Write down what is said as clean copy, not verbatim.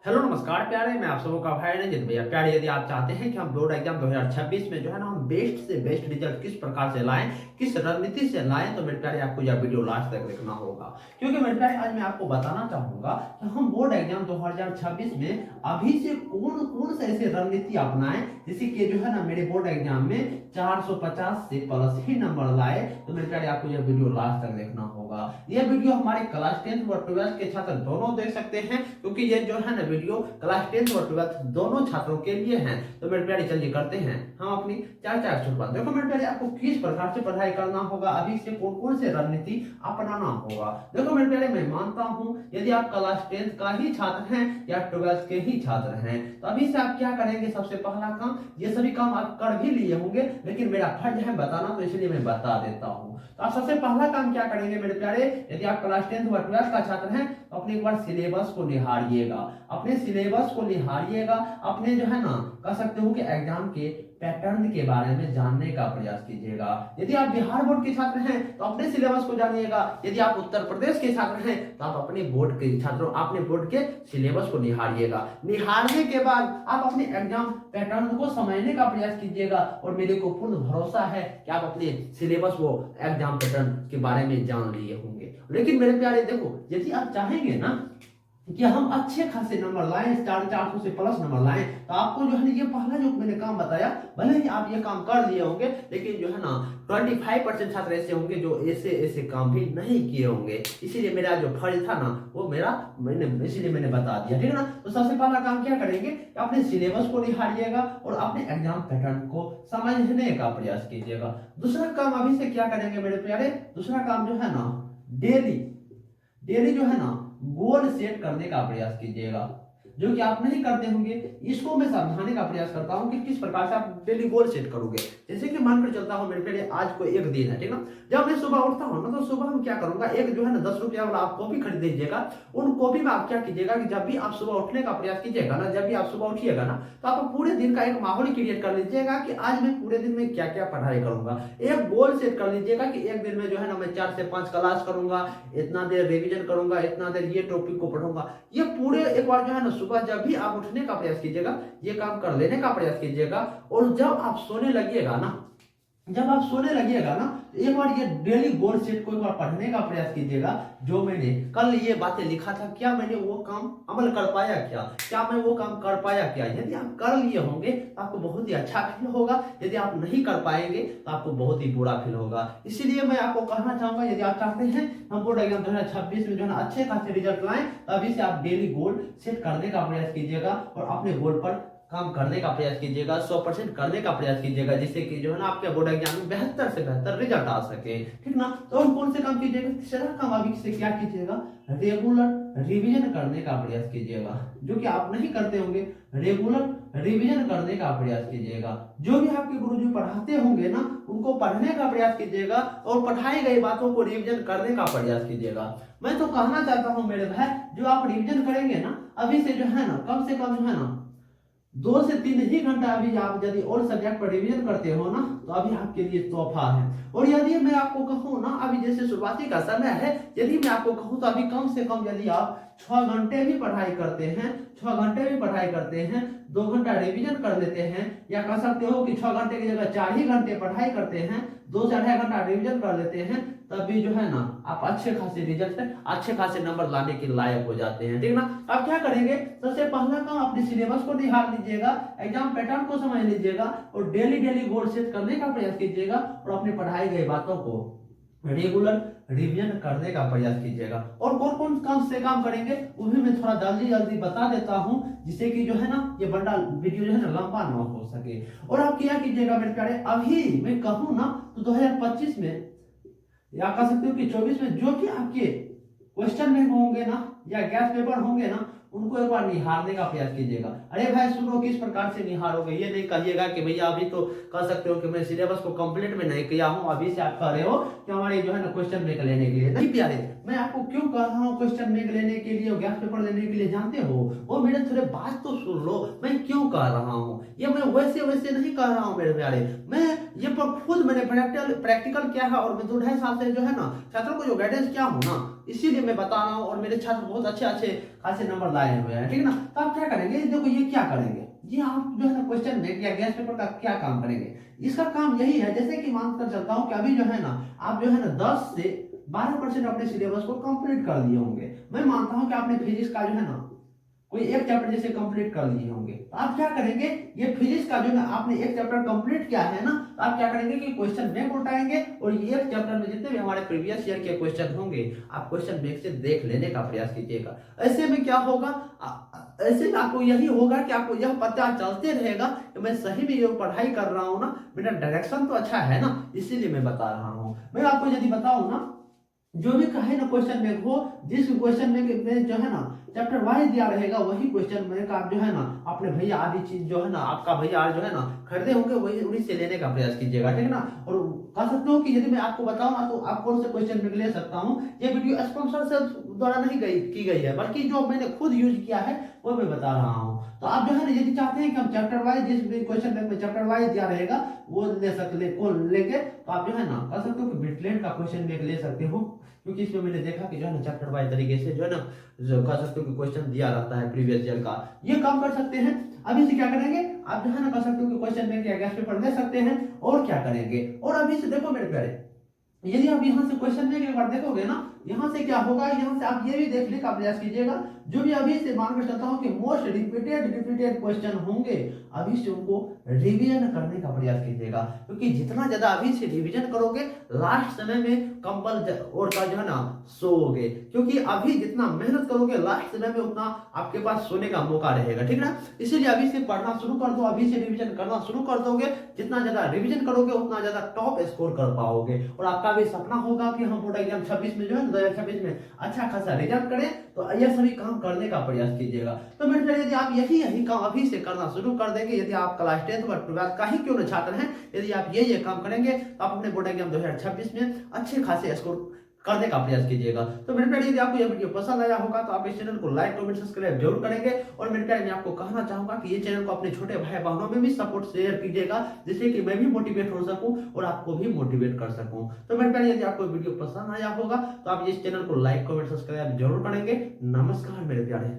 Hello नमस्कार प्यारे, मैं आप सबों का भाई रंजित भैया। प्यारे, यदि आप चाहते हैं कि हम बोर्ड एग्जाम 2026 में जो है ना हम बेस्ट से बेस्ट रिजल्ट किस प्रकार से लाएं, किस रणनीति से लाएं, तो मेरे प्यारे आपको यह वीडियो लास्ट तक देखना होगा। क्योंकि मेरे प्यारे आज मैं आपको बताना चाहूंगा कि हम बोर्ड एग्जाम 2026 में अभी से कौन कौन से ऐसे रणनीति अपनाएं जिससे कि जो है ना मेरे बोर्ड एग्जाम में 450 से प्लस ही नंबर लाए। तो मेरे प्यारे आपको यह वीडियो लास्ट तक देखना होगा। यह वीडियो हमारे क्लास 10 और 12 के छात्र दोनों देख सकते हैं, क्योंकि ये जो है ना वीडियो क्लास 10 और 12 दोनों छात्रों के लिए हैं। तो मेरे प्यारे चलिए करते हैं हम अपनी चर्चा की शुरुआत। देखो मेरे प्यारे, आपको किस प्रकार से पढ़ाई करना होगा, अभी से कौन कौन से रणनीति अपनाना होगा। देखो मेरे प्यारे, मैं मानता हूं यदि आप क्लास 10 का ही छात्र हैं या 12 के ही छात्र हैं तो अभी से आप क्या करेंगे। सबसे पहला काम, ये सभी काम आप कर भी लिए होंगे, लेकिन मेरा फर्ज है बताना, तो इसलिए मैं बता देता हूं। तो आप सबसे पहला काम क्या करेंगे मेरे प्यारे, यदि आप क्लास 10 और 12 का छात्र हैं तो अपने एक बार सिलेबस को निहारिएगा। अपने सिलेबस को निहारिएगा, अपने जो है ना कह सकते हो कि एग्जाम के पैटर्न के बारे में जानने का प्रयास कीजिएगा। यदि आप बिहार बोर्ड के छात्र हैं तो अपने सिलेबस को जानिएगा। यदि आप उत्तर प्रदेश के छात्र हैं तो आप अपने बोर्ड के छात्रों अपने बोर्ड के सिलेबस को निहारिएगा। निहारने के बाद आप अपने एग्जाम पैटर्न को समझने का प्रयास कीजिएगा, और मेरे को पूर्ण भरोसा है कि आप अपने सिलेबस वो एग्जाम पैटर्न के बारे में जान लिए होंगे। लेकिन मेरे प्यारे देखो, यदि आप चाहेंगे ना कि हम अच्छे खासे नंबर लाएं, 450 से प्लस नंबर लाएं, तो आपको जो है ना ये पहला जो मैंने काम बताया, भले ही आप ये काम कर लिए होंगे, लेकिन जो है ना 25% छात्र ऐसे होंगे जो ऐसे ऐसे काम भी नहीं किए होंगे। इसीलिए मेरा जो फर्ज था ना वो इसीलिए मैंने बता दिया, ठीक है ना। तो सबसे पहला काम क्या करेंगे, अपने सिलेबस को निहारिएगा और अपने एग्जाम पैटर्न को समझने का प्रयास कीजिएगा। दूसरा काम अभी से क्या करेंगे मेरे प्यारे, दूसरा काम जो है ना डेली डेली जो है ना गोल सेट करने का प्रयास कीजिएगा, जो कि आप नहीं करते होंगे। इसको मैं समझाने का प्रयास करता हूं कि किस प्रकार से आप डेली गोल सेट करोगे। जैसे कि मानकर चलता हूं मेरे पहले आज को एक दिन है, ठीक ना। जब मैं सुबह उठता हूं ना तो सुबह में क्या करूंगा, एक जो है ना 10 रुपया वाला आप कॉपी खरीद लीजिएगा। उन कॉपी में आप क्या कीजिएगा कि जब भी आप सुबह उठने का प्रयास कीजिएगा ना, जब भी आप सुबह उठिएगा ना, तो आप पूरे दिन का एक माहौल क्रिएट कर लीजिएगा कि आज मैं पूरे दिन में क्या क्या पढ़ाई करूंगा। एक गोल सेट कर लीजिएगा कि एक दिन में जो है ना मैं 4 से 5 क्लास करूंगा, इतना देर रिविजन करूंगा, इतना देर ये टॉपिक को पढ़ूंगा। ये पूरे एक बार जो है ना सुबह जब भी आप उठने का प्रयास कीजिएगा, ये काम कर लेने का प्रयास कीजिएगा। और जब आप सोने लगिएगा ना, एक बार ये डेली गोल सेट को एक बार पढ़ने का प्रयास कीजिएगा। जो मैंने कल ये बातें लिखा था, क्या मैंने वो काम अमल कर पाया, क्या मैं वो काम कर पाया क्या। यदि आप कर लिए होंगे तो आपको बहुत ही अच्छा फील होगा, यदि आप नहीं कर पाएंगे तो आपको बहुत ही बुरा फील होगा। इसीलिए मैं आपको कहना चाहूंगा, यदि आप चाहते हैं हम बोर्ड एग्जाम 2026 में जो है ना अच्छे खासे रिजल्ट लाएं, तो अभी से आप डेली गोल सेट करने का प्रयास कीजिएगा और अपने गोल पर काम करने का प्रयास कीजिएगा, 100% करने का प्रयास कीजिएगा, जिससे कि जो है ना आपके बोर्ड एग्जाम में बेहतर से बेहतर रिजल्ट आ सके, ठीक ना। तो हम कौन से काम कीजिएगा, तीसरा काम अभी से क्या कीजिएगा, रेगुलर रिवीजन करने का प्रयास कीजिएगा, जो कि आप नहीं करते होंगे। रेगुलर रिवीजन करने का प्रयास कीजिएगा। जो भी आपके गुरुजी पढ़ाते होंगे ना उनको पढ़ने का प्रयास कीजिएगा और पढ़ाई गई बातों को रिवीजन करने का प्रयास कीजिएगा। मैं तो कहना चाहता हूं मेरे भाई, जो आप रिवीजन करेंगे ना अभी से जो है ना कम से कम जो है ना 2 से 3 ही घंटा अभी आप यदि और सब्जेक्ट पर रिवीजन करते हो ना तो अभी आपके लिए तोहफा है। और यदि मैं आपको कहूँ ना, अभी जैसे शुरुआती का समय है, यदि मैं आपको कहूँ तो अभी कम से कम यदि आप 6 घंटे भी पढ़ाई करते हैं, 6 घंटे भी पढ़ाई करते हैं, 2 घंटा रिवीजन कर लेते हैं, या कह सकते हो कि 6 घंटे की जगह 4 ही घंटे पढ़ाई करते हैं, 2 से 2.5 घंटा रिवीजन कर लेते हैं, तभी जो है ना आप अच्छे खासे रिजल्ट अच्छे खासे नंबर लाने के लायक हो जाते हैं, ठीक ना। आप क्या करेंगे, सबसे पहला काम अपने सिलेबस को निहार लीजिएगा, एग्जाम पैटर्न को समझ लीजिएगा और डेली गोल सेट करने का प्रयास कीजिएगा और अपनी पढ़ाई गई बातों को रेगुलर रिवीजन करने का प्रयास कीजिएगा। और कौन कौन काम से काम करेंगे वो भी मैं थोड़ा जल्दी बता देता हूं, जिससे कि जो है ना ये बड़ा वीडियो जो है ना लंबा ना हो सके। और आप क्या कीजिएगा मेरे प्यारे, अभी मैं कहूँ ना तो 2025 में या कह सकते हो कि 24 में जो कि आपके क्वेश्चन में होंगे ना या गैस पेपर होंगे ना, उनको एक बार निहारने का प्रयास कीजिएगा। अरे भाई सुनो, किस प्रकार से निहारोगे, ये नहीं कहिएगा कि भैया अभी तो कह सकते हो कि मैं सिलेबस को कंप्लीट में नहीं किया हूं, अभी से आप कह रहे हो कि हमारे जो है ना क्वेश्चन बैंक लेने के लिए। नहीं प्यारे, मैं आपको क्यों कह रहा हूँ क्वेश्चन बैंक लेने के लिए, गैस पेपर लेने के लिए, जानते हो? वो मेरे थोड़े बात तो सुन लो, मैं क्यों कह रहा हूँ। ये मैं वैसे वैसे नहीं कह रहा हूँ मेरे प्यारे, मैं ये पर खुद मैंने प्रैक्टिकल किया है, और मैं 2-2.5 साल से जो है ना छात्रों को जो गाइडेंस किया हूँ ना, इसीलिए मैं बता रहा हूँ, और मेरे छात्र बहुत अच्छे अच्छे खासे नंबर लाए हुए हैं, ठीक है ना। तो आप क्या करेंगे, देखो ये क्या करेंगे, ये आप जो है ना क्वेश्चन बैंक या गैस पेपर का क्या काम करेंगे। इसका काम यही है, जैसे कि मानकर चलता हूँ कि अभी जो है ना आप जो है ना 10 से 12% अपने सिलेबस को कंप्लीट कर दिए होंगे। मैं मानता हूँ कि आपने फिजिक्स का जो है ना कोई एक चैप्टर जैसे कंप्लीट कर लिए होंगे, तो आप क्या करेंगे, ये फिजिक्स का जो है आपने एक चैप्टर कंप्लीट किया है ना, तो आप क्या करेंगे कि क्वेश्चन बैंक उठाएंगे, और ये एक चैप्टर में जितने भी हमारे प्रीवियस ईयर के क्वेश्चन होंगे आप क्वेश्चन बैंक से देख लेने का प्रयास कीजिएगा। ऐसे में क्या होगा, ऐसे में आपको यही होगा कि आपको यह पता चलते रहेगा कि मैं सही में ये पढ़ाई कर रहा हूँ ना, मेरा डायरेक्शन तो अच्छा है ना, इसीलिए मैं बता रहा हूँ। मैं आपको यदि बताऊँ ना, जो भी कहे ना क्वेश्चन बैंक हो, जिस क्वेश्चन बैंक में जो है ना चैप्टर वाइज दिया रहेगा, वही क्वेश्चन बैंक आप जो है ना अपने भैया आदि चीज जो है ना आपका भैया जो है ना खरीदे होंगे, वही उन्हीं से लेने का प्रयास कीजिएगा, ठीक है ना। और कह सकते हो कि यदि मैं आपको बताऊं ना, तो आप कौन से क्वेश्चन बैंक ले सकता हूँ, ये वीडियो स्पॉन्सर से द्वारा नहीं की गई है, बल्कि जो मैंने खुद यूज किया है वो मैं बता रहा हूँ। तो आप जो है ना यदि चाहते हैं कि हम चैप्टर वाइज, जिस भी क्वेश्चन बैंक में चैप्टर वाइज दिया रहेगा वो ले सकते लेके, तो आप जो है ना कह सकते हो कि बिटलेट का क्वेश्चन बैंक ले सकते हो, क्योंकि इसमें मैंने देखा कि जो है ना चैप्टर वाइज तरीके से जो है ना कह सकते हो कि क्वेश्चन दिया रहता है प्रीवियस ईयर का। ये काम कर सकते हैं। अभी से क्या करेंगे, आप जो है ना कह सकते हो कि क्वेश्चन बैंक या गैस पेपर ले सकते हैं, और क्या करेंगे, और अभी से देखो मेरे प्यारे, यदि आप यहाँ से क्वेश्चन बैंक एक बार देखोगे ना, यहाँ से क्या होगा, यहाँ से आप ये भी देखने का प्रयास कीजिएगा, जो भी अभी से मानकर चलता हूँ कि मोस्ट रिपीटेड क्वेश्चन होंगे, अभी से उनको रिवीजन करने का प्रयास कीजिएगा, क्योंकि जितना ज्यादा अभी से रिवीजन करोगे, लास्ट समय में कंबल और का जो है ना सोओगे, क्योंकि अभी जितना मेहनत करोगे लास्ट समय में उतना आपके पास सोने का मौका रहेगा, ठीक है ना। इसीलिए अभी से पढ़ना शुरू कर दो, अभी से रिवीजन करना शुरू कर दोगे, जितना ज्यादा रिवीजन करोगे उतना ज्यादा टॉप स्कोर कर पाओगे, और आपका भी सपना होगा कि हम बोर्ड एग्जाम 26 में जो है 2026 में अच्छा खासा रिजल्ट करें। तो यह सभी काम करने का प्रयास कीजिएगा। तो मेरे फ्रेंड, यदि आप यही काम अभी से करना शुरू कर देंगे, यदि आप क्लास 10 व 12 का ही क्यों न छात्र हैं, यदि आप ये काम करेंगे, तो आप अपने बोर्ड एग्जाम 2026 में अच्छे खासे स्कोर करने का प्रयास कीजिएगा। तो मेरे प्यारे, यदि आपको यह वीडियो पसंद आया होगा तो आप इस चैनल को लाइक कमेंट सब्सक्राइब जरूर करेंगे, और मेरे प्यारे मैं आपको कहना चाहूंगा कि ये चैनल को अपने छोटे भाई बहनों में भी सपोर्ट शेयर कीजिएगा, जिससे कि मैं भी मोटिवेट हो सकूं और आपको भी मोटिवेट कर सकूं। तो मेरे प्यारे, यदि आपको वीडियो पसंद आया होगा तो आप इस चैनल को लाइक कमेंट सब्सक्राइब जरूर करेंगे। नमस्कार मेरे प्यारे।